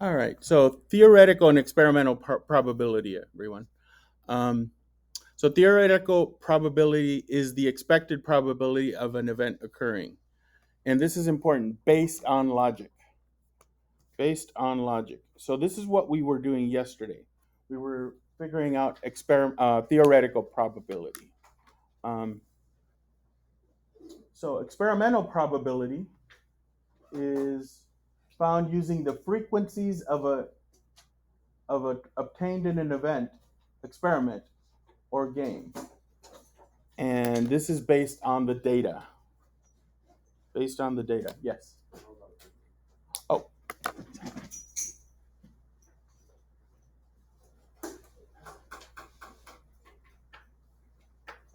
All right. So theoretical and experimental probability, everyone. Um, so theoretical probability is the expected probability of an event occurring, and this is important based on logic. Based on logic. So this is what we were doing yesterday. We were figuring out theoretical probability. Um, so experimental probability is found using the frequencies of a obtained in an event, experiment, or game. And this is based on the data. Based on the data, yes. Oh,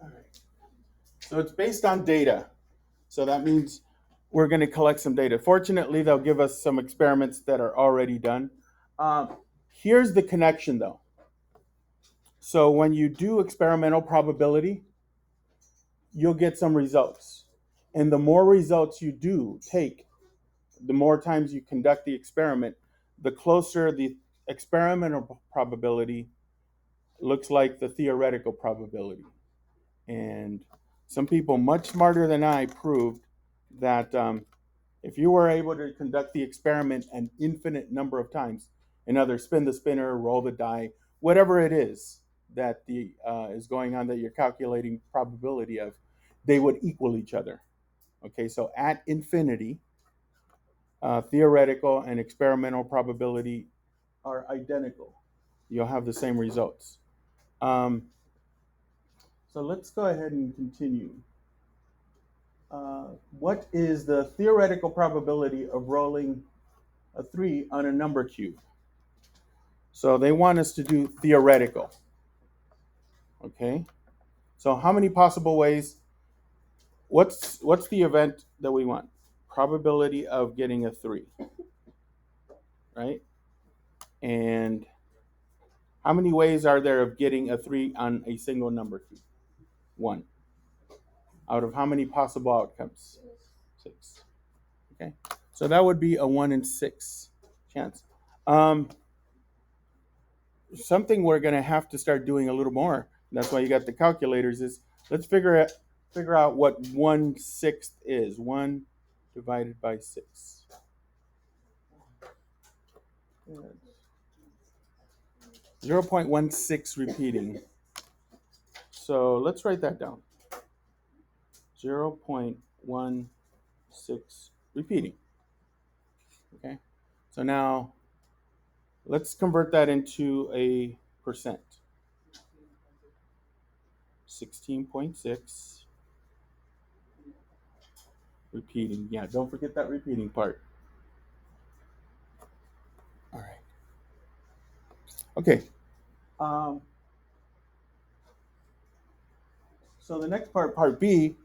all right. So it's based on data. So that means we're going to collect some data. Fortunately, they'll give us some experiments that are already done. Here's the connection, though. So when you do experimental probability, you'll get some results. And the more results you do take, the more times you conduct the experiment, the closer the experimental probability looks like the theoretical probability. And some people much smarter than I proved that if you were able to conduct the experiment an infinite number of times, another spin the spinner, roll the die, whatever it is that is going on that you're calculating probability of, they would equal each other. Okay, so at infinity, theoretical and experimental probability are identical. You'll have the same results. Um, so let's go ahead and continue. What is the theoretical probability of rolling a 3 on a number cube? So they want us to do theoretical. Okay. So how many possible ways? What's the event that we want? Probability of getting a 3, right? And how many ways are there of getting a 3 on a single number cube? 1. Out of how many possible outcomes? 6. Okay. So that would be a 1 in 6 chance. Something we're going to have to start doing a little more. That's why you got the calculators. Is let's figure out what 1/6 is. 1 divided by 6. 0.16 repeating. So let's write that down. 0.16 repeating. Okay. So now let's convert that into a percent. 16.6 repeating. Yeah, don't forget that repeating part. All right. Okay. So the next part B,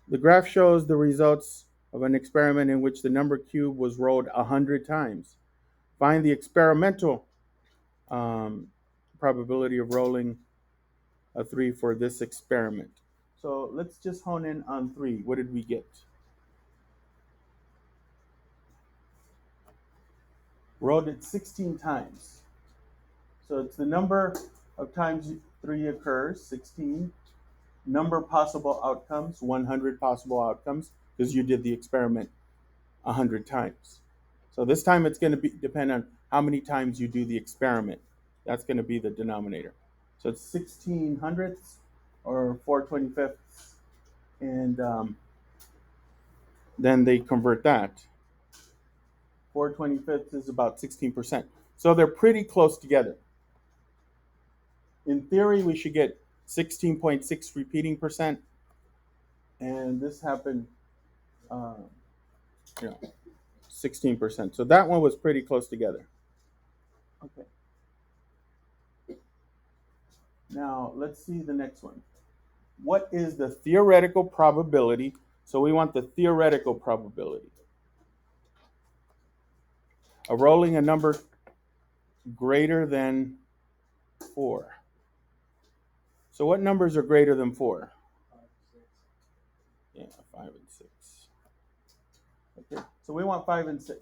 the graph shows the results of an experiment in which the number cube was rolled 100 times. Find the experimental probability of rolling a 3 for this experiment. So let's just hone in on 3. What did we get? Rolled it 16 times. So it's the number of times 3 occurs, 16. Number possible outcomes, 100 possible outcomes, because you did the experiment 100 times. So this time it's going to depend on how many times you do the experiment. That's going to be the denominator. So it's 16 hundredths or 4/25ths, and then they convert that. 4/25ths is about 16%. So they're pretty close together. In theory, we should get 16.6 repeating percent, and this happened, uh, 16%. So that one was pretty close together. Okay. Now let's see the next one. What is the theoretical probability? So we want the theoretical probability of rolling a number greater than 4. So what numbers are greater than 4? 5 and 6. Okay. So we want 5 and 6.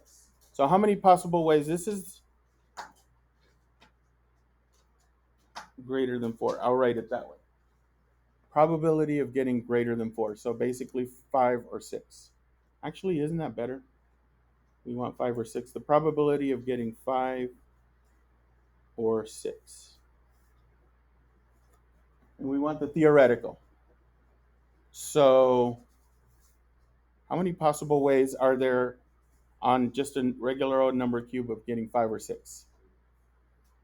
So how many possible ways? This is greater than 4. I'll write it that way. Probability of getting greater than 4. So basically 5 or 6. Actually, isn't that better? We want 5 or 6. The probability of getting 5 or 6. And we want the theoretical. So how many possible ways are there on just a regular odd number cube of getting 5 or 6?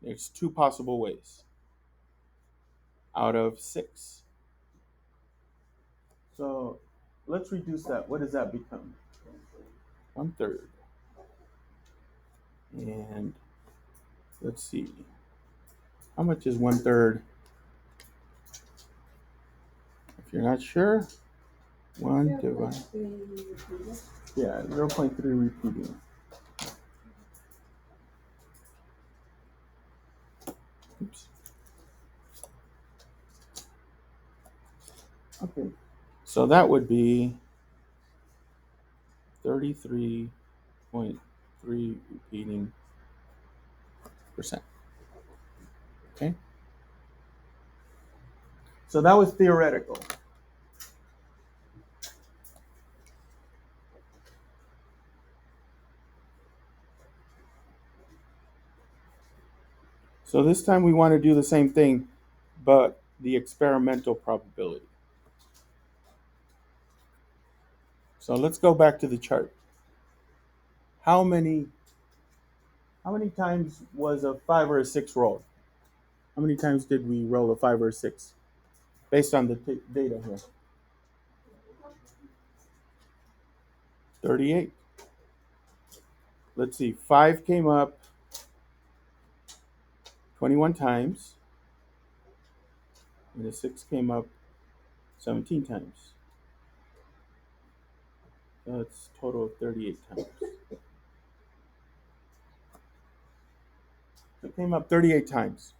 There's 2 possible ways out of 6. So let's reduce that. What does that become? 1/3. And let's see. How much is 1/3? If you're not sure, 1 divided. Yeah, 0.3 repeating. Oops. Okay. So that would be 33.3 repeating percent. Okay. So that was theoretical. So this time we want to do the same thing, but the experimental probability. So let's go back to the chart. How many times was a 5 or a 6 rolled? How many times did we roll a 5 or a 6? Based on the data here. 38. Let's see, 5 came up 21 times, and the 6 came up 17 times. So that's a total of 38 times. So it came up 38 times.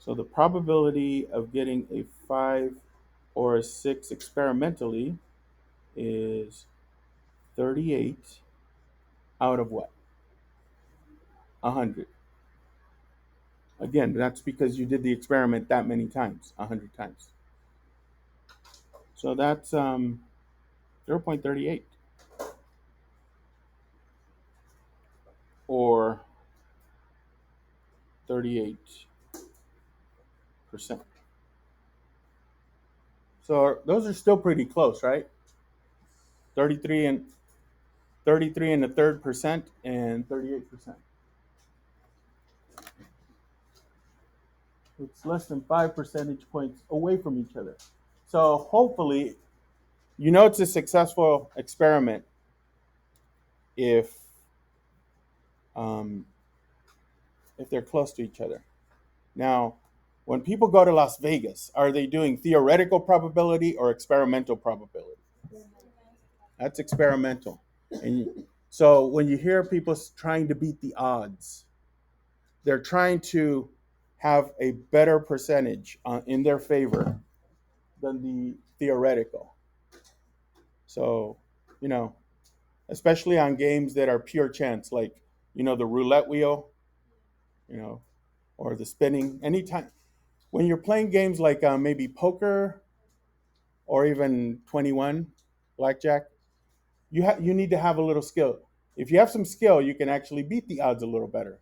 So the probability of getting a 5 or a 6 experimentally is 38 out of what? 100. Again, that's because you did the experiment that many times, 100 times. So that's 0.38 or 38%. So those are still pretty close, right? 33 and 1/3% and 38%. It's less than 5 percentage points away from each other. So hopefully, it's a successful experiment um, if they're close to each other. Now, when people go to Las Vegas, are they doing theoretical probability or experimental probability? That's experimental. And so when you hear people trying to beat the odds, they're trying to have a better percentage in their favor than the theoretical. So, especially on games that are pure chance, like, the roulette wheel, or the spinning. Anytime when you're playing games like maybe poker or even 21 blackjack, you need to have a little skill. If you have some skill, you can actually beat the odds a little better.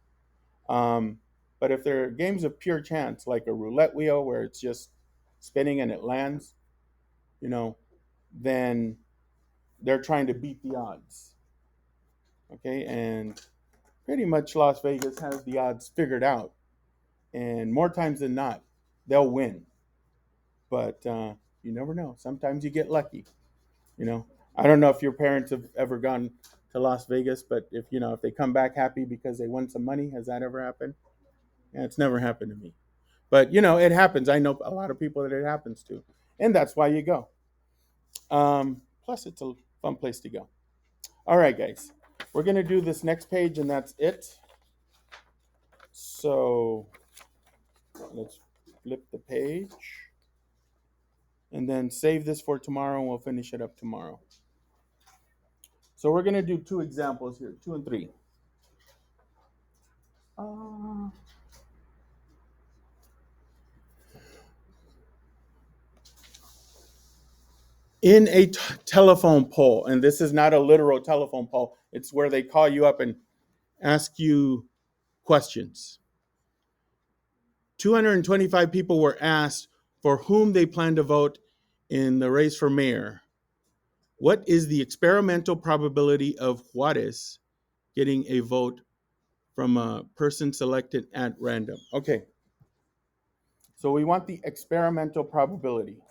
Um, but if they're games of pure chance, like a roulette wheel where it's just spinning and it lands, then they're trying to beat the odds. Okay, and pretty much Las Vegas has the odds figured out, and more times than not, they'll win. But you never know. Sometimes you get lucky. I don't know if your parents have ever gone to Las Vegas, but if they come back happy because they won some money, has that ever happened? Yeah, it's never happened to me. But it happens. I know a lot of people that it happens to, and that's why you go. Plus, it's a fun place to go. All right, guys, we're gonna do this next page, and that's it. So let's flip the page, and then save this for tomorrow, and we'll finish it up tomorrow. So we're gonna do 2 examples here, 2 and 3. In a telephone poll, and this is not a literal telephone poll, it's where they call you up and ask you questions. 225 people were asked for whom they plan to vote in the race for mayor. What is the experimental probability of Juarez getting a vote from a person selected at random? Okay, so we want the experimental probability.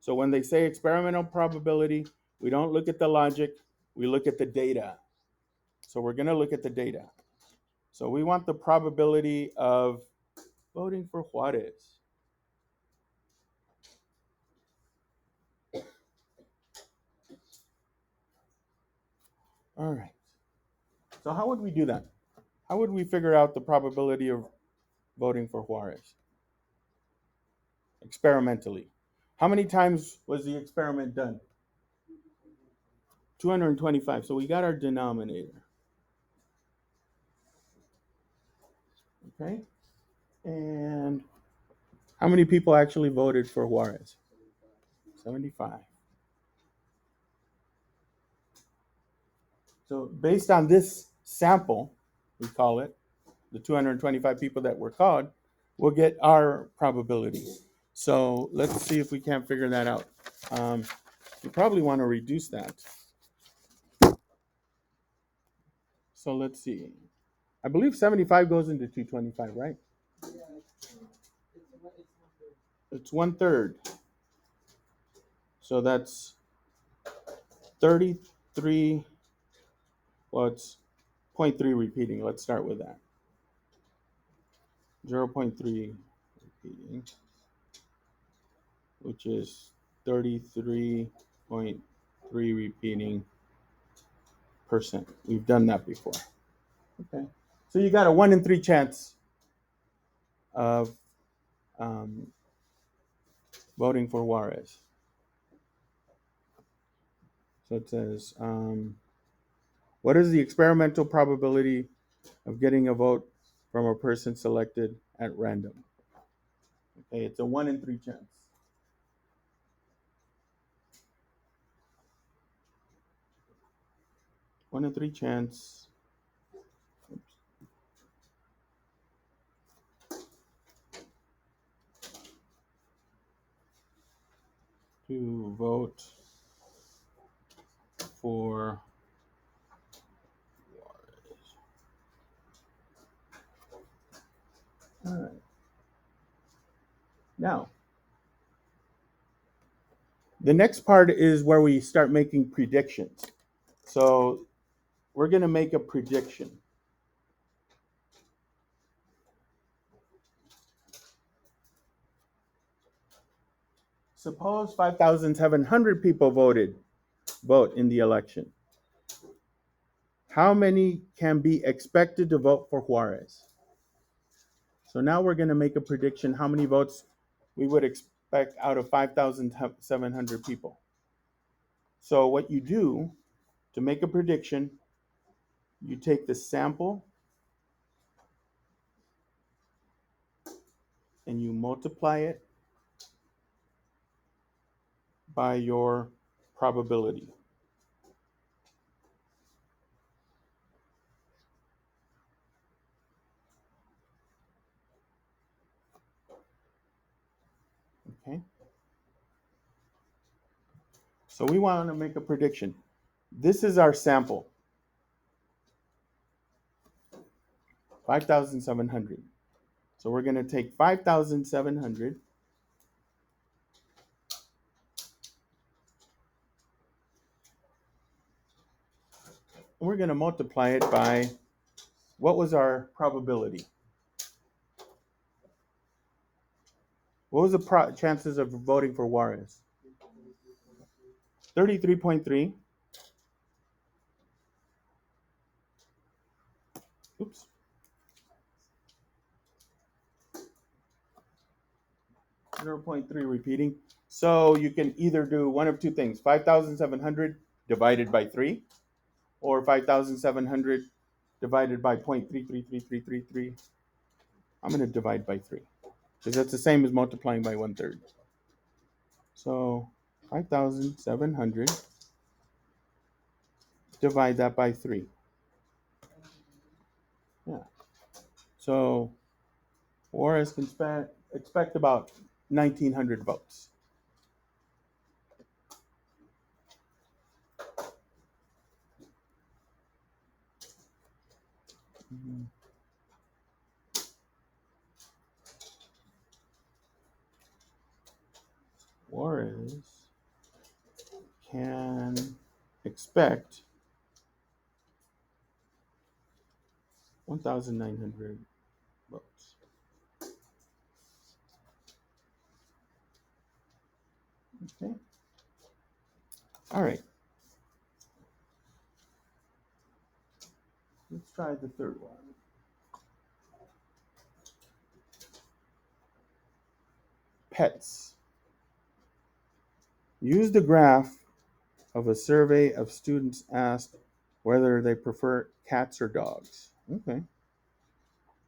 So when they say experimental probability, we don't look at the logic, we look at the data. So we're going to look at the data. So we want the probability of voting for Juarez. All right. So how would we do that? How would we figure out the probability of voting for Juarez? Experimentally. How many times was the experiment done? 225. So we got our denominator. Okay. And how many people actually voted for Juarez? 75. So based on this sample, we call it, the 225 people that were called, we'll get our probability. So let's see if we can't figure that out. We probably want to reduce that. So let's see. I believe 75 goes into 225, right? It's 1/3. So that's 33. Well, it's 0.3 repeating. Let's start with that. 0.3 repeating, which is 33.3 repeating percent. We've done that before. Okay. So you got a 1 in 3 chance of voting for Juarez. So it says, what is the experimental probability of getting a vote from a person selected at random? Okay, it's a 1 in 3 chance. 1 in 3 chance. To vote for Juarez. All right. Now, the next part is where we start making predictions. So we're going to make a prediction. Suppose 5,700 people vote in the election. How many can be expected to vote for Juarez? So now we're going to make a prediction how many votes we would expect out of 5,700 people. So what you do to make a prediction, you take the sample and you multiply it by your probability. Okay. So we want to make a prediction. This is our sample, 5,700. So we're going to take 5,700 and we're going to multiply it by, what was our probability? What was the chances of voting for Juarez? 33.3. Oops. 0.3 repeating. So you can either do one of two things, 5,700 divided by 3, or 5,700 divided by 0.333333. I'm going to divide by 3, because that's the same as multiplying by 1/3. So 5,700. Divide that by 3. Yeah. So Juarez can expect about 1,900 votes. Juarez can expect 1,900 votes. Okay. All right. Let's try the third one. Pets. Use the graph of a survey of students asked whether they prefer cats or dogs. Okay.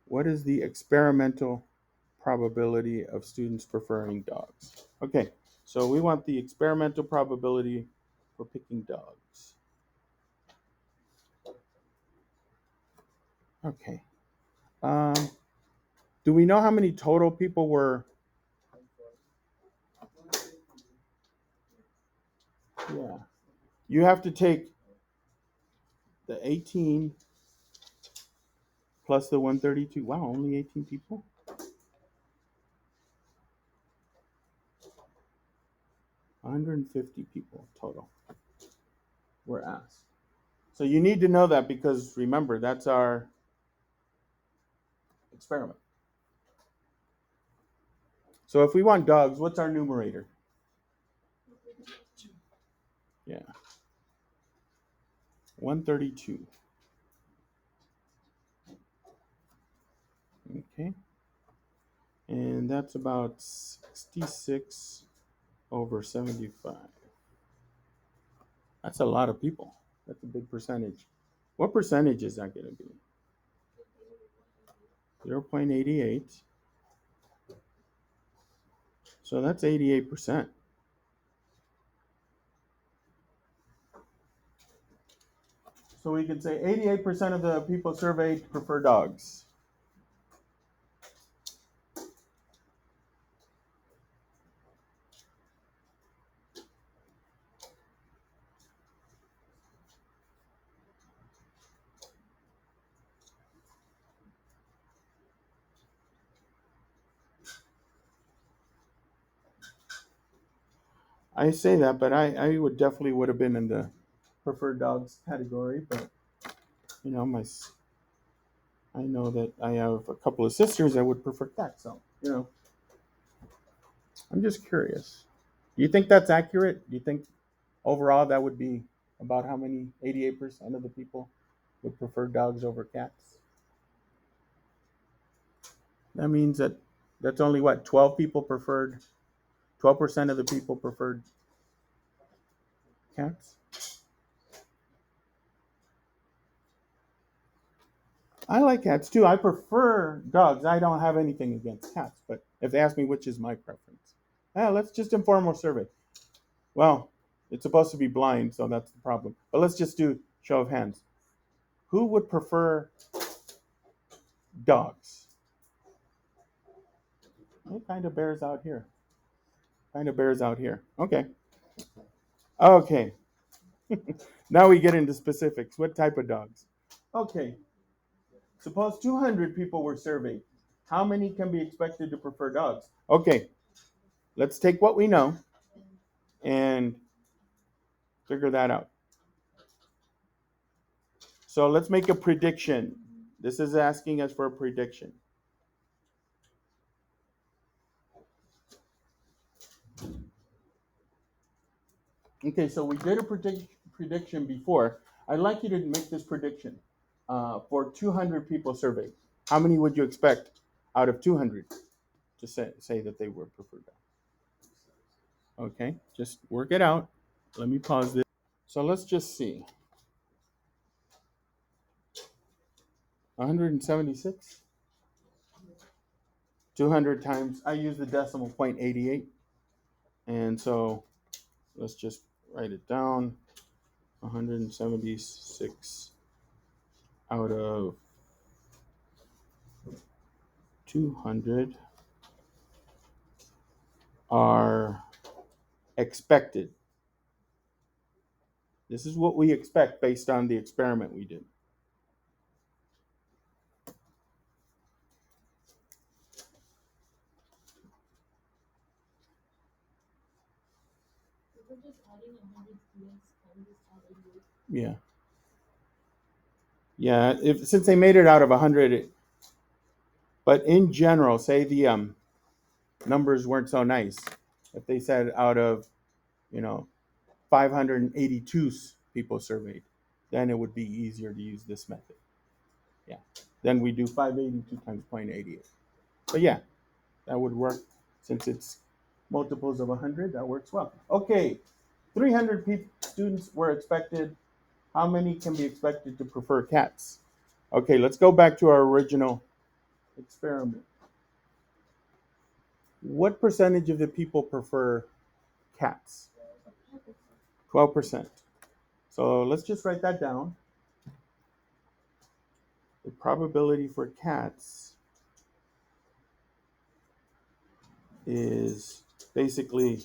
What is the experimental probability of students preferring dogs? Okay, so we want the experimental probability for picking dogs. Okay. Do we know how many total people were? Yeah. You have to take the 18 plus the 132. Wow, only 18 people? 150 people total were asked. So you need to know that because remember, that's our experiment. So if we want dogs, what's our numerator? Yeah. 132. Okay. And that's about 66 over 75. That's a lot of people. That's a big percentage. What percentage is that going to be? 0.88. So that's 88%. So we could say 88% of the people surveyed prefer dogs. I say that, but I would definitely would have been in the preferred dogs category. But you know, I know that I have a couple of sisters that would prefer cats. So you know, I'm just curious. Do you think that's accurate? Do you think overall that would be about how many? 88% of the people would prefer dogs over cats. That means that that's only what 12 people preferred. 12% of the people preferred cats. I like cats too. I prefer dogs. I don't have anything against cats, but if they ask me which is my preference, let's just informal survey. Well, it's supposed to be blind, so that's the problem. But let's just do show of hands. Who would prefer dogs? It kind of bears out here. Okay. Okay. Now we get into specifics. What type of dogs? Okay. Suppose 200 people were surveyed. How many can be expected to prefer dogs? Okay. Let's take what we know and figure that out. So let's make a prediction. This is asking us for a prediction. Okay, so we did a prediction before. I'd like you to make this prediction for 200 people surveyed. How many would you expect out of 200 to say that they were preferred dogs? Okay, just work it out. Let me pause this. So let's just see. 176. 200 times, I use the decimal point 88. And so let's just write it down. 176 out of 200 are expected. This is what we expect based on the experiment we did. Yeah. Yeah, since they made it out of 100, but in general, say the numbers weren't so nice. If they said out of, 582 people surveyed, then it would be easier to use this method. Yeah. Then we do 582 times 0.88. But yeah, that would work since it's multiples of 100. That works well. Okay, 300 students were expected. How many can be expected to prefer cats? Okay, let's go back to our original experiment. What percentage of the people prefer cats? 12%. So let's just write that down. The probability for cats is basically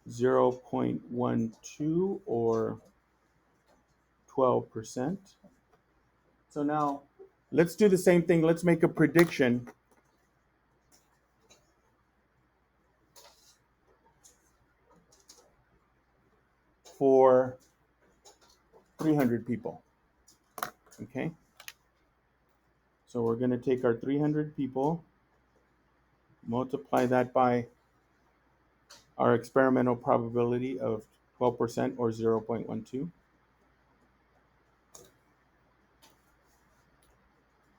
0.12 or 12%. So now let's do the same thing. Let's make a prediction for 300 people. Okay. So we're going to take our 300 people, multiply that by our experimental probability of 12% or 0.12.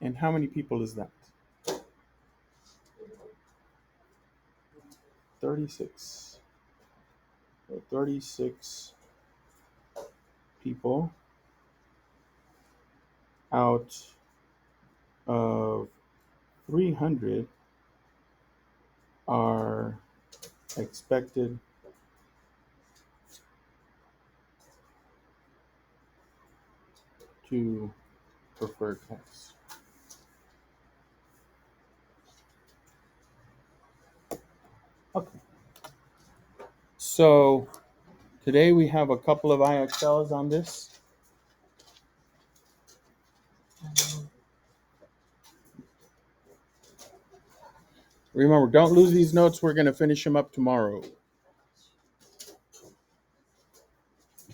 And how many people is that? 36. So 36 people out of 300 are expected to prefer cats. Okay. So today we have a couple of IXLs on this. Remember, don't lose these notes. We're going to finish them up tomorrow.